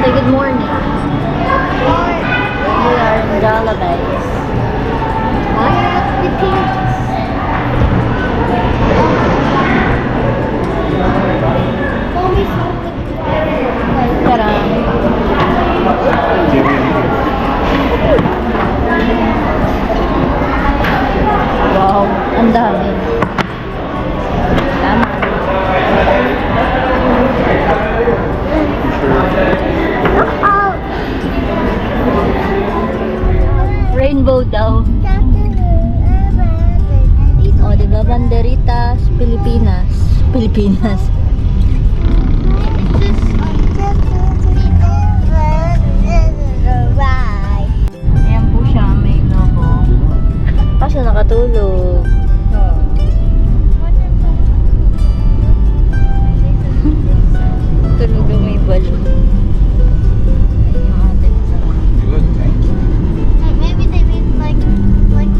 Say good morning. We are in Jollibee. Wow, ang dami. Tama. Rainbow daw. O, diba? Banderitas, Pilipinas. Pilipinas. Ayan po siya, may logo. Kasi nakatulog. Tulog na may balon. Ayun yung ating sarap. Good, thank you. Maybe they mean like it's like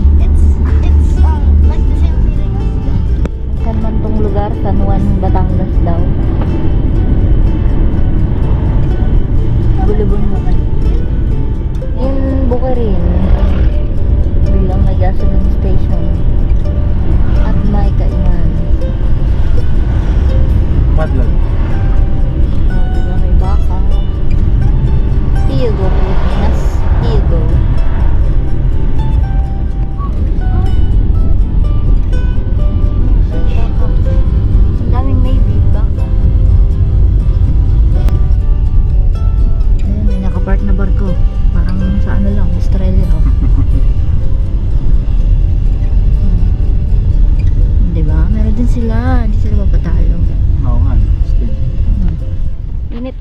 the same feeling as the Saan man tong lugar? San Juan, Batangas daw. Bulubon mo kan. In Bukirin, bilang may gasoline station at may kainan. Padlag. Oh, diba may baka. Here you go, Pilipinas. Here you go. Ang daming maybe baka. Ayun, may nakapark na barko. Parang sa ano lang, Australia to. Diba? Meron din sila. Hindi sila mapatalo. Oo nga, still. Init.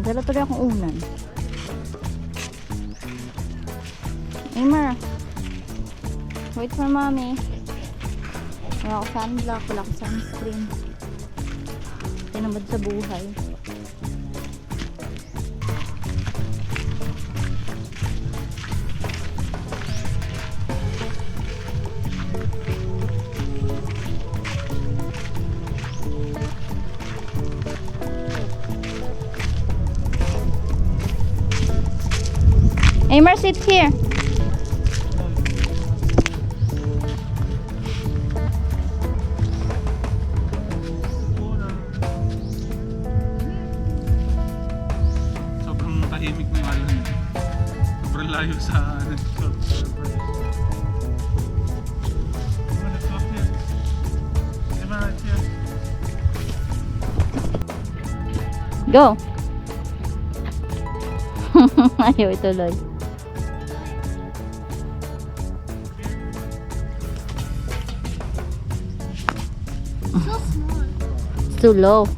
Dala tuloy akong unan. Aimer, wait for mommy. Wala ako sunblock, wala ako sunscreen. Tinamad sa buhay. Aimer, sit here. Sobrang tahimik na yung island. Sobrang layo sa Go! Ayaw ituloy. so small. It's too low.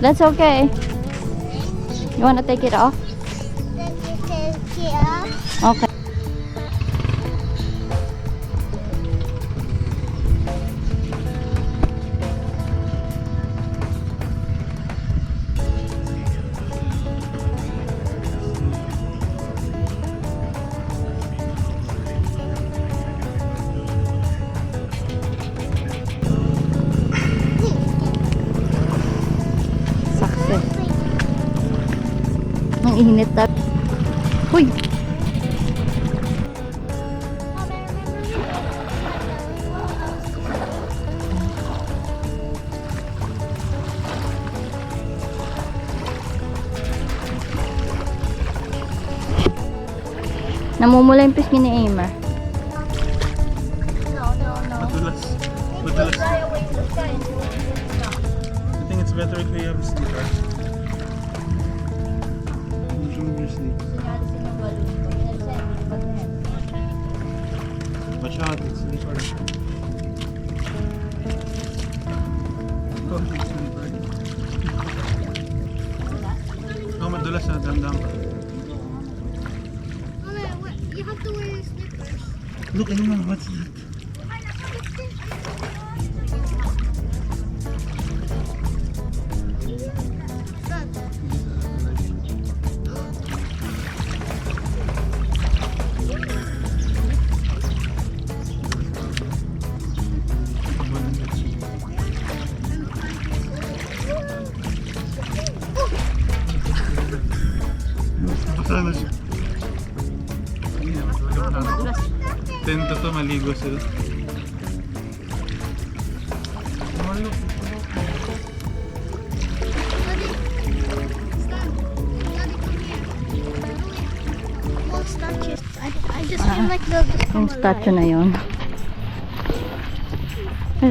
That's okay. You want to take it off? Okay. Success. Ang init na. Uy! Namumula yung pisngi ni Aimer. Madulas. I think it's better if we have a sleeper. Masyado sleeper. Sleeper. Oh, madulas na damdam. You have to wear your slippers. Look, ano na, what's that? Sana siya. Tento to, maligo sila. Malok. Well, statues. I just feel like they'll just come Yung statue alive. na yun.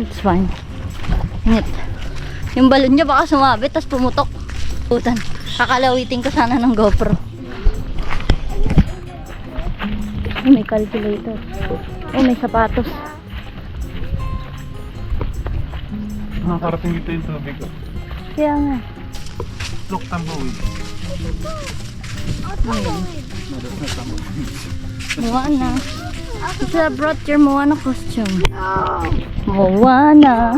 It's fine. Ingat. Yung balon niya baka sumabit tapos pumutok. Putan. Kakalawitin ko sana ng GoPro. Ay, may calculator. Ay, may sapatos. Nakakarating dito yung tubig. Kaya nga. Look, tumbleweed. Moana. Kasi I brought your Moana costume. Moana.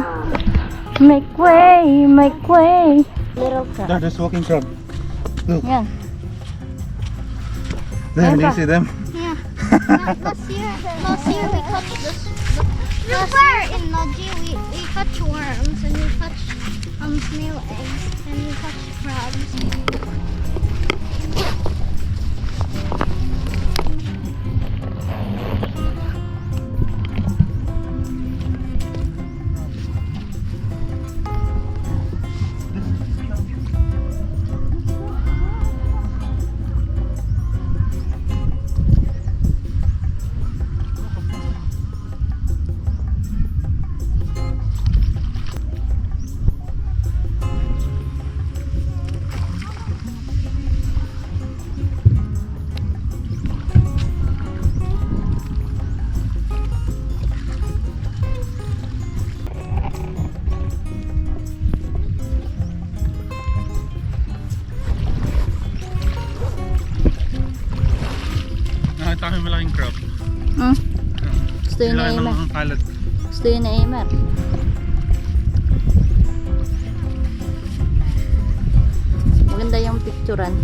Make way, make way. Little cat. There's walking crab. Look. Yan. There, do you Ayun pa. see them? Yeah. Last year we caught this. Last year in Naji we catch worms and we catch snail eggs and we catch crabs. Nakita ko yung malaking crab. Hmm? Gusto yun na Kailangan Aimer. ng kalat. Gusto yun na Aimer. Maganda yung picturean.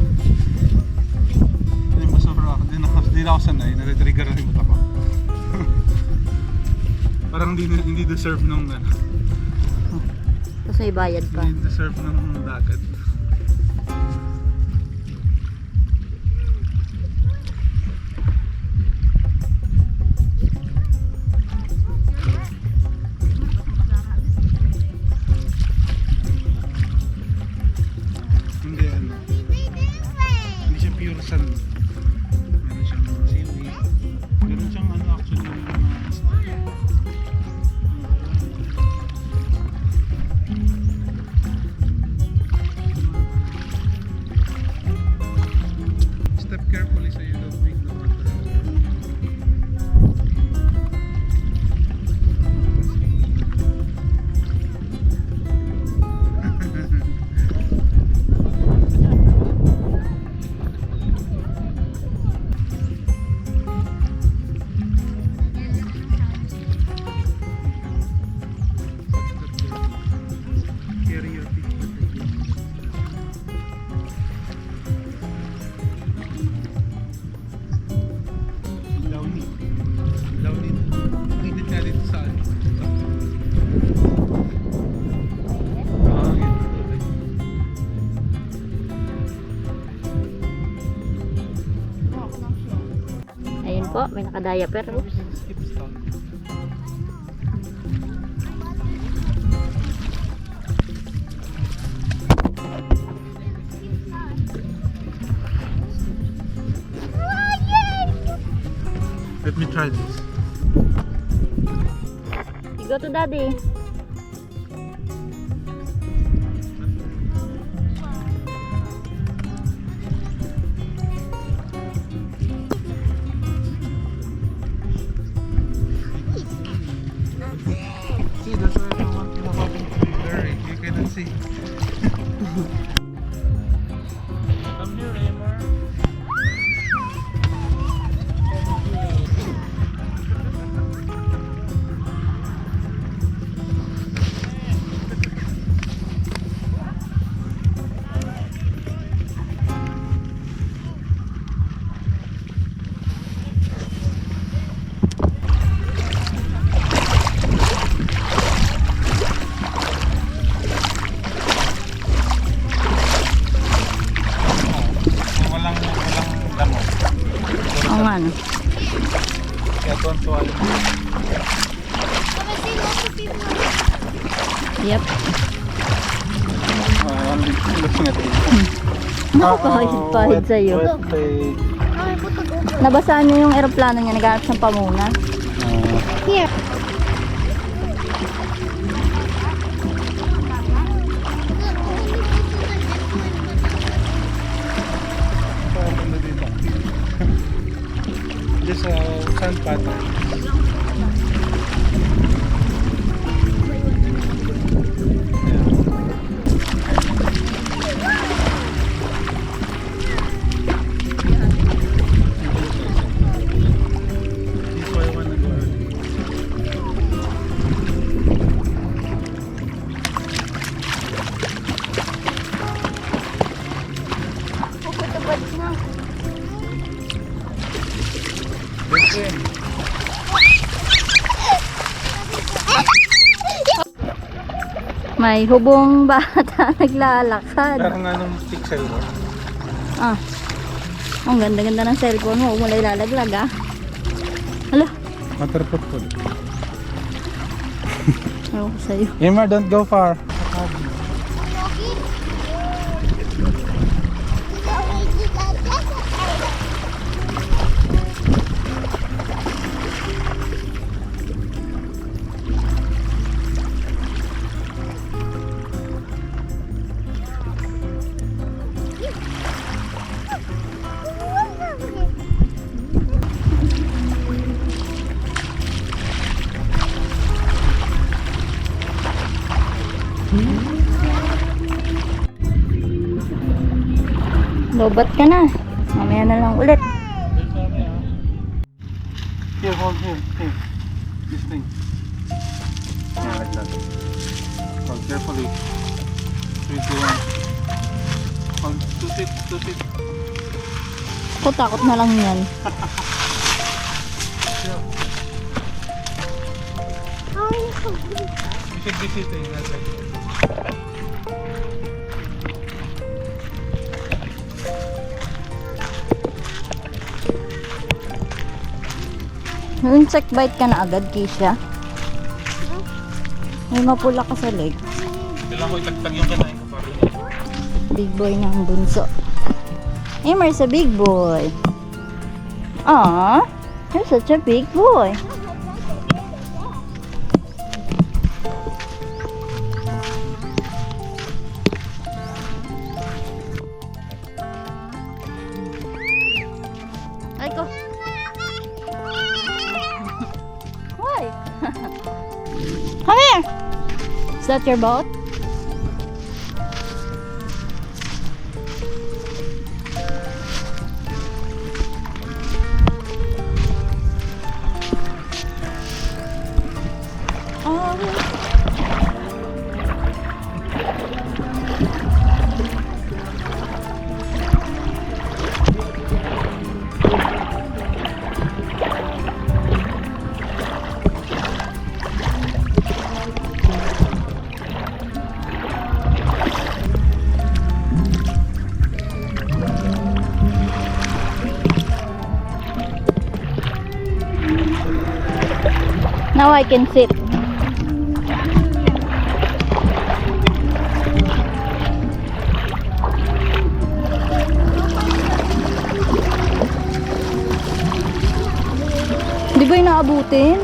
Hindi mo sobrang ako. Hindi na ako sanay. Nare-trigger na yung ako. Parang hindi deserve nung ano. Tapos may bayad pa. Hindi deserve ng dagat. Hindi ano. Hindi siya pure sand. Meron siyang seaweed. Meron siyang ano actually. Step carefully so you don't make the water. Carry your picture. Downhill. Downhill. Init nga dito sa ano. Ayun po, may naka-diaper. Oops. Skip stone. Let me try this. You go to daddy. See, that's why I don't want the hopping to be blurry. You cannot see. Come here, Amar. Alam mo. Oo nga, no? Kaya tuwan-tuwa yun. But I see lots of people. Yep. I'm looking at it. Nakapahid sa'yo. Wet page. I put the GoPro. Nabasaan niya yung eroplano niya, naghanap siyang pamunas. Here. Ano dito? Just sand pattern. This way I wanna go. This way. May hubong bata naglalakad. Parang anong pixel mo? Ah. Ang ganda-ganda ng cellphone mo. Huwag mo lang ilalaglag, ah. Hala. Waterproof po. Ewan ko sa'yo. Emma, don't go far. Lobat ka na. Mamaya na lang ulit. Here, hold here. Here. This thing. Yeah, like that. Hold carefully. 3, 2, 1. Hold. Two feet. Ako takot na lang yan. How are you so good? You should be sitting. Not like this. Insect bite ka na agad, Keisha. May mapula ka sa leg. Kailangan ko itagtag yung kanain ko para Big boy ng bunso. Emer's a big boy. Aww, you're such a big boy. Ay ko. Why? Come here. Is that your boat? Now I can sit. Di ba yung naabutin?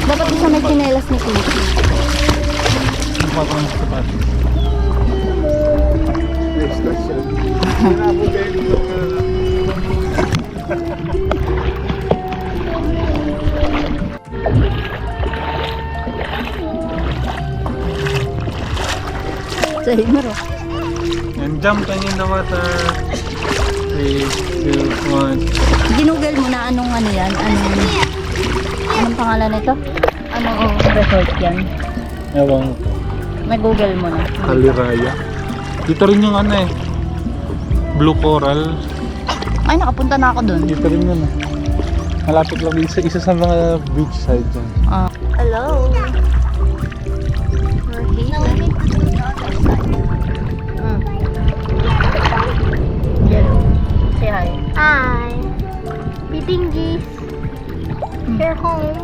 Dapat isa may tsinelas ni Kuya. Papang sa pati. Extra shell. Hinabot kayo dito. Sa himar, oh. And jump in the water. 3, 2, 1. Ginugel mo na anong ano yan? Anong pangalan nito? Anong resort yan? Ewan ko. May Google mo na. Kaliraya. Dito rin yung ano eh. Blue coral. Ay, nakapunta na ako dun. Dito rin yun eh. Malapit lang isa sa mga beach side dyan. Hello. We're here. Now we need to do the other side. Yeah. Hi. Bitingies. Your home.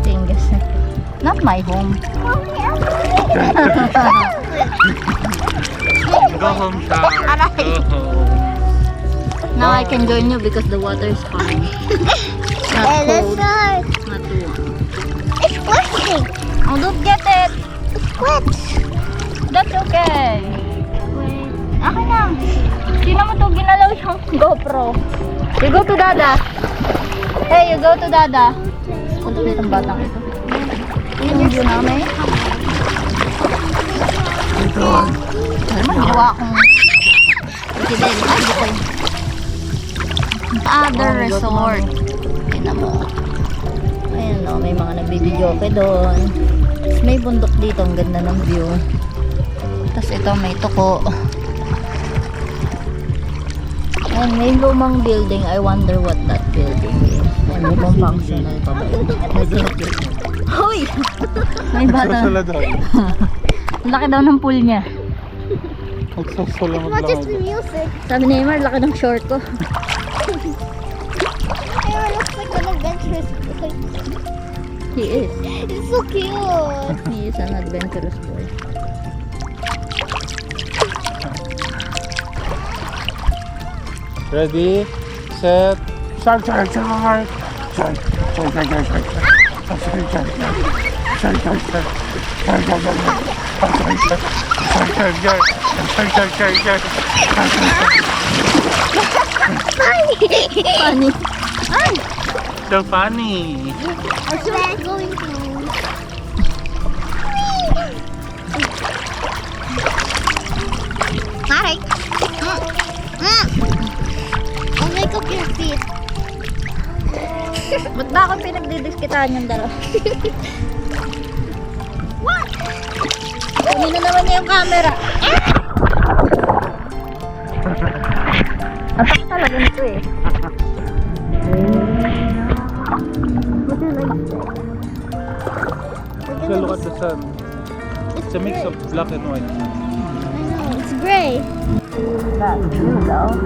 Tingas. Not my home. Mommy, Go home, Shark. Go home. Now I can join you because the water is fine. Not cold. Not too warm. It's squishing. Oh, don't get it. Squish. That's okay. Wait. Akin lang. Sino mo to ginalaw yung GoPro? You go to Dada. Hey, you go to Dada. Punta dito ang batang ito. Yung view namin. Alam mo, gawa akong president. Ay, bukoy. Other resort. Tingnan mo. Ayan o, may mga nagbibidyoke doon. Tapos may bundok dito. Ang ganda ng view. Tapos ito may tuko. And may lumang building. I wonder what that building is. And may functional pa ba yun? Hoy! May bata. Sula daw. Ang laki daw ng pool niya. Magsusula It's not just the music. Sabi ni Neymar, laki ng short ko. Aaron looks like an adventurous boy. He is. It's so cute. He is an adventurous boy. Ready, set, shark, shark, shark, shark, shark, shark, shark, shark, shark, shark, shark, shark, shark, Funny. so funny. That's where I'm going to. Hi. I'll make up your feet. Ba't ba ako pinagdidiskitaan yung dalawa? What? Kunin na naman niya yung camera. Atak talaga nito eh. What do you like? So look at the sun. It's a mix of black and white. I know, it's gray. That's you though.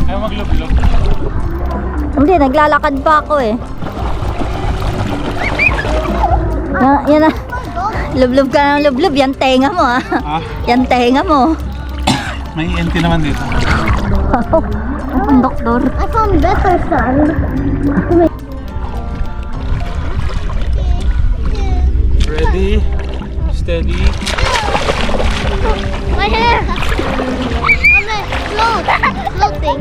Ayaw maglub-lub. Hindi, naglalakad pa ako eh. Yan na. Lublub ka ng lublub. Yan tenga mo ah. Ah, Yan tenga mo. may ENT naman dito. Ang doktor. I found better sun. Ready, steady. My hair! Okay, float! Floating.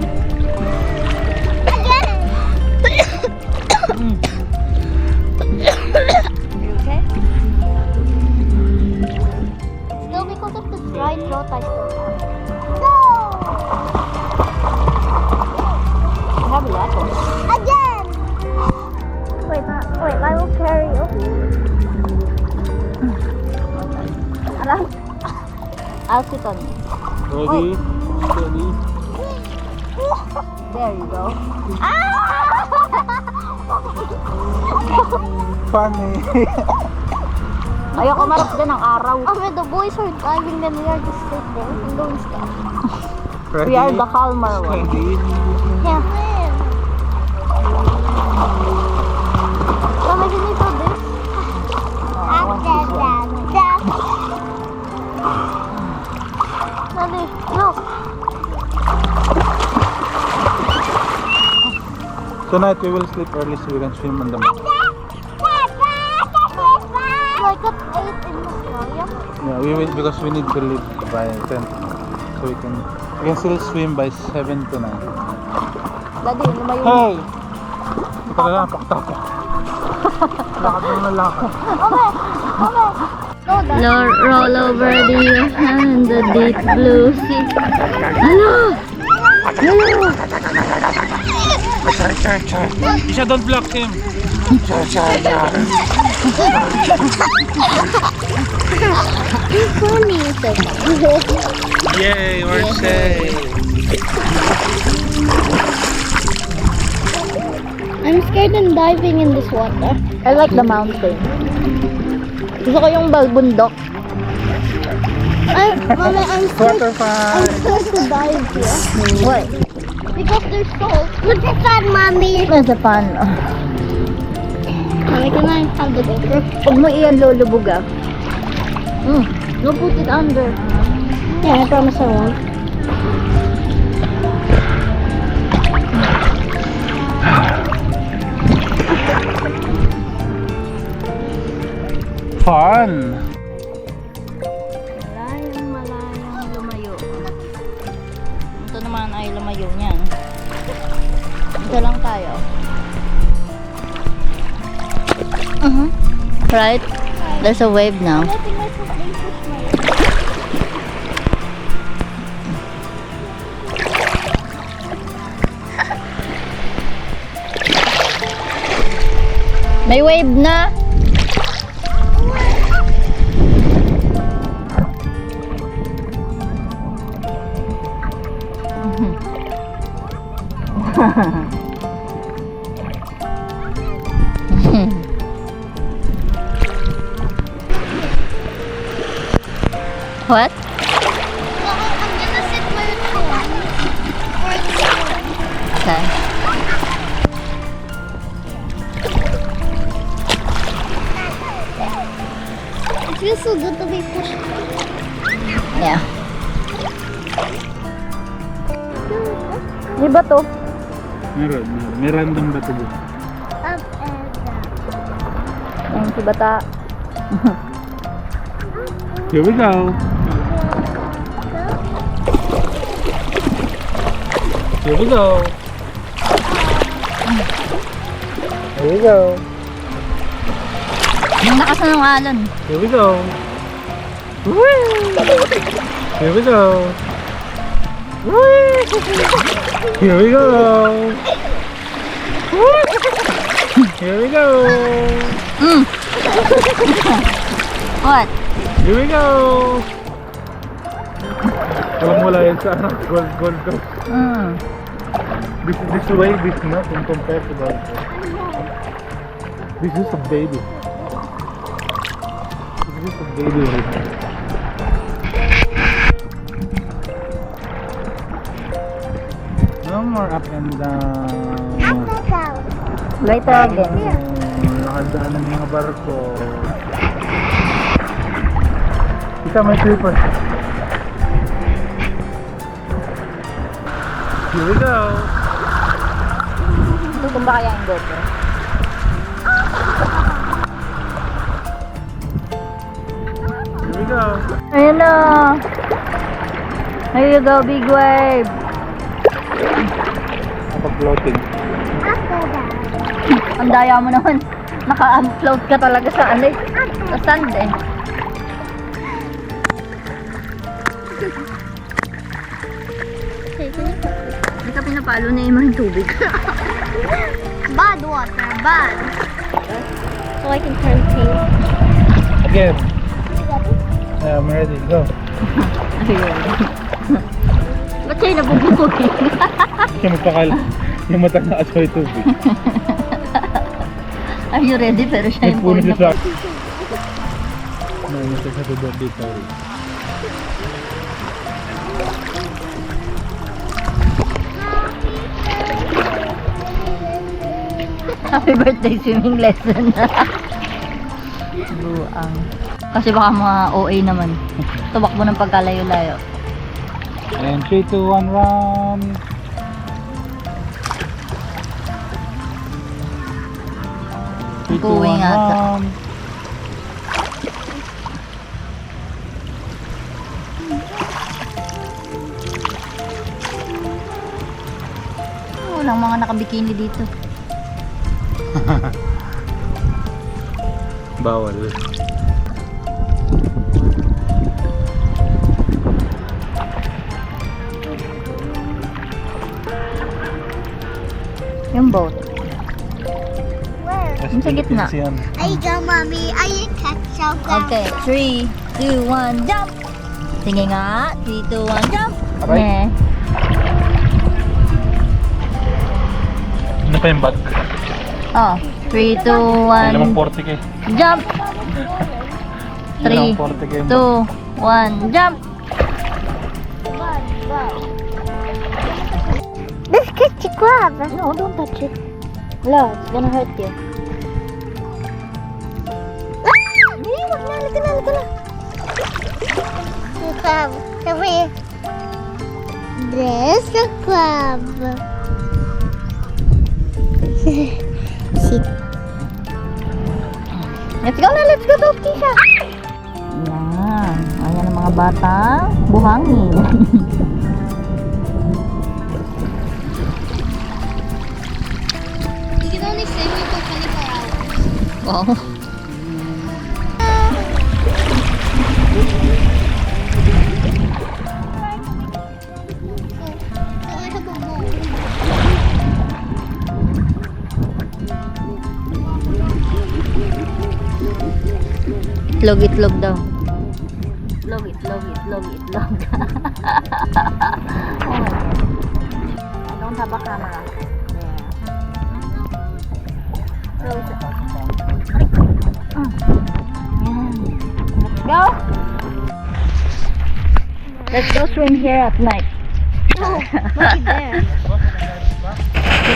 You okay? Still because of the dry throat I still have. You have a lot of. Again! Wait, I will carry you. Alam? I'll sit on you. Ready, steady. There you go. Funny. Ayoko marap dyan ng araw. Okay, the boys are diving, then we are just sit there and doing stuff. Ready, We are the calmer one. steady. Yeah. Mama, can you do this? Daddy, look. Tonight we will sleep early so we can swim on the mountain. Like at 8 in Australia. Yeah, we will because we need to leave by 10. So we can still swim by 7 to 9. Daddy, lumayo. Hey! Ito na lang, pakta. Lakad mo na lakad. Okay. No, Daddy. Roll over the ocean in the deep blue sea. Hello! Hello! Isha, don't block him. Funny, you said that. Yay, we're safe. I'm scared in diving in this water. I like the mountain. Gusto ko yung bundok. Mama, I'm scared Waterfall. to dive here. Why? Because there's salt. Look at that, Mommy. That's a fun. Mommy, can I have the GoPro? Huwag mo iyan lulubog ah. No, put it under. Yeah, I promise I won't. Fun. Malayang lumayo. Ito naman ay lumayo niyan. Ito lang tayo. Right? There's a wave now. Letting myself in push my May wave na. What? No, I'm gonna sit where it's warm. Where it's warm. Okay. It feels so good to be pushed. Yeah. Di ba to? Meron. May random ba ito? Up and down. Ayan si Bata. Here we go. Here we go. Here we go. Ang lakas na ng alon. Here we go. Here we go. Here we go. Here we go. What? Here we go. Wala yan sa gold coast. This wave is nothing compared to that. This is a baby. This is a baby wave. No more up and down. Up and down. Later again. Nakadaan ng mga barko. Ika may slippers. Here we go. Tutumba kaya yung GoPro? Here we go. Ayun na. There you go, big wave. Napag-floating. Up and down. Ang daya mo naman. Naka-float ka talaga sa ano eh. Sa sand eh. Okay, can you put this? Hindi ka pinapalo na yung tubig. Bad water, bad. So I can turn pink. Again. I'm ready. Go. Ayun. Ba't sa'yo nabubugin? Kaya magpakala. Yung mata na aso yung tubig. Are you ready? Pero siya yung Nagpuno phone siya na. sa akin. Nangyayon sa birthday party. Happy birthday swimming lesson. Buang. Kasi baka mga OA naman. Tumakbo ng pagkalayo-layo. And 3, 2, 1, run! Buwing ata. Walang mga nakabikini dito. Bawal. Yung boat. Where? Let's Yung sa gitna. Philippines yan. I go, mommy. I catch up. Okay, 3, 2, 1, jump! Sige nga, 3, 2, 1, jump! Aray. Yeah. Ano pa yung bag? Oh, 3, 2, May 1, lamang 40k. jump! May 3, lamang 40k yung bag. 2, 1, jump! This kitchen crab. No, don't touch it. Wala, it's gonna hurt you. Hindi, wag na, halika na, halika na. The crab. Come here. There's the crab. Sit. Let's go na, let's go, Tisha! Yan, ayan ang mga bata, buhangin. You can only stay here for 24 hours. Wow. So I have a bowl. Itlog daw. Itlog. Oh. I don't have a camera. Yeah. Close it. Ayan. Let's go. Let's go swim here at night. Oh, look there. Look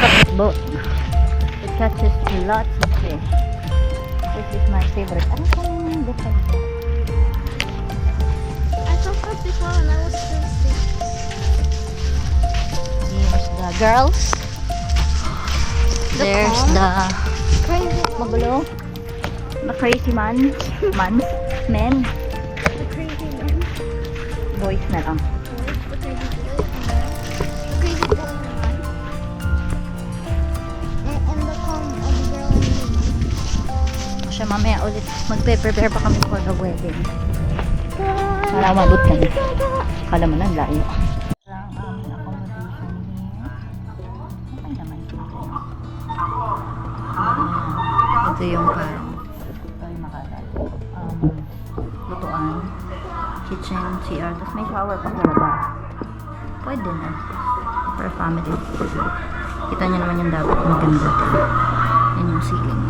at this boat. It catches lots of fish. This is my favorite. Ano po yung different? I took that before when I was thirsty. Here's the girls. There's pond. the Crazy. magulo. The crazy men. The crazy man. Boys na lang. The crazy boy. The crazy boy and the man. And the calm of the girl and the man. Siya mamaya ulit magpe-prepare pa kami for the wedding. Para umabot kami. Kala mo na, layo. Lang ang accommodation here. Okay naman dito. Ito yung parang ito yung makalat. Lutuan. Kitchen, CR. Tapos may shower pa sa labas. Pwede na. For family. Kita nyo naman yung dapat maganda. Yan yung ceiling.